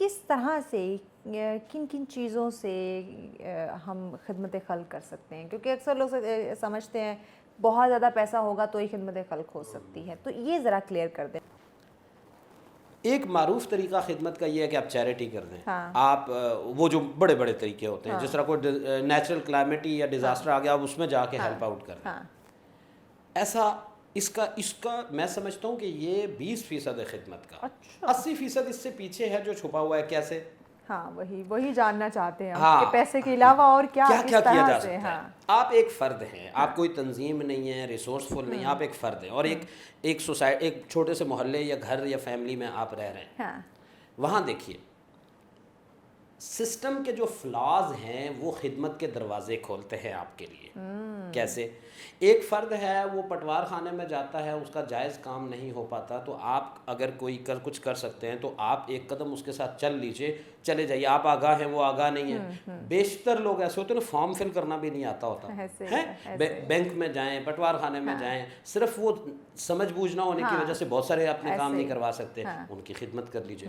किस तरह से किन किन चीज़ों से हम खिदमत खल्क कर सकते हैं? क्योंकि अक्सर लोग समझते हैं बहुत ज़्यादा पैसा होगा तो ही खिदमत खल्क हो सकती है, तो ये ज़रा क्लियर कर दें। एक मारूफ तरीका खिदमत का ये है कि आप चैरिटी कर दें। हाँ। आप वो जो बड़े बड़े तरीके होते हैं, हाँ। जिस तरह कोई नेचुरल क्लाइमिटी या डिज़ास्टर आ गया, आप उसमें जाके हाँ। हेल्प आउट कर दें। हाँ। ऐसा इसका इसका मैं समझता हूँ कि ये 20% है खिदमत का। अच्छा। 80% इससे पीछे है जो छुपा हुआ है। कैसे? हाँ, वही जानना चाहते हैं हम कि हाँ, पैसे के अलावा और क्या क्या किस क्या किया तरह जा से? सकता है। हाँ। आप एक फ़र्द हैं, आप हाँ। कोई तंजीम नहीं है, रिसोर्सफुल नहीं है, आप एक फ़र्द हैं और हम्म। एक छोटे से मोहल्ले या घर या फैमिली में आप रह रहे हैं। हाँ। वहाँ देखिए, सिस्टम के जो फ्लॉज हैं वो खिदमत के दरवाजे खोलते हैं आपके लिए। कैसे? एक फ़र्द है, वो पटवार खाने में जाता है, उसका जायज़ काम नहीं हो पाता, तो आप अगर कुछ कर सकते हैं तो आप एक कदम उसके साथ चल लीजिए, चले जाइए। आप आगाह हैं, वो आगाह नहीं है। बेशतर लोग ऐसे होते हैं ना, फॉर्म फिल करना भी नहीं आता होता है। बैंक में जाएं, पटवार खाने में जाएं, सिर्फ वो समझ बूझ ना होने की वजह से बहुत सारे अपने काम नहीं करवा सकते। उनकी खिदमत कर लीजिए।